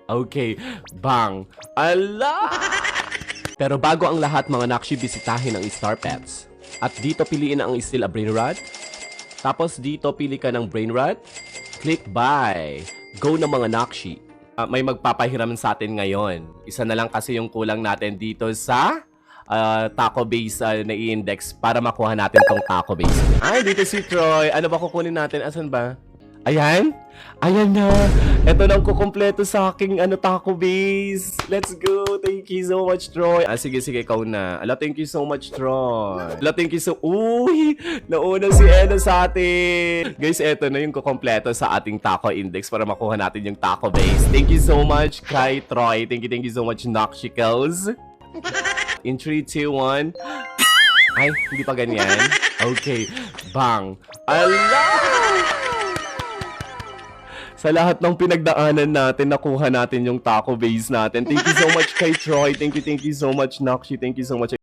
Okay, bang. Ala! Pero bago ang lahat mga nakshi, bisitahin ang Star Pets. At dito piliin ang Steal a Brain Rot. Tapos dito pili ka ng Brain Rot. Click buy. Go na mga nakshi. May magpapahiram sa atin ngayon. Isa na lang kasi yung kulang natin dito sa taco base na i-index para makuha natin tong taco base. Ay, dito si Troy. Ano ba kukunin natin? Asan ba? Ayan? Ayan na. Ito na ang kukumpleto sa aking taco base. Let's go. Thank you so much, Troy. Sige, ikaw na. Ala, thank you so much, Troy. Ala, thank you so... Uy! Nauna si Eno sa atin. Guys, eto na yung kukumpleto sa ating taco index para makuha natin yung taco base. Thank you so much kay Troy. Thank you so much, Noxicals. In 3, 2, 1. Ay, hindi pa ganyan. Okay. Bang. Ala! Sa lahat ng pinagdaanan natin, nakuha natin yung taco base natin. Thank you so much kay Troy. Thank you so much, Nakshi. Thank you so much.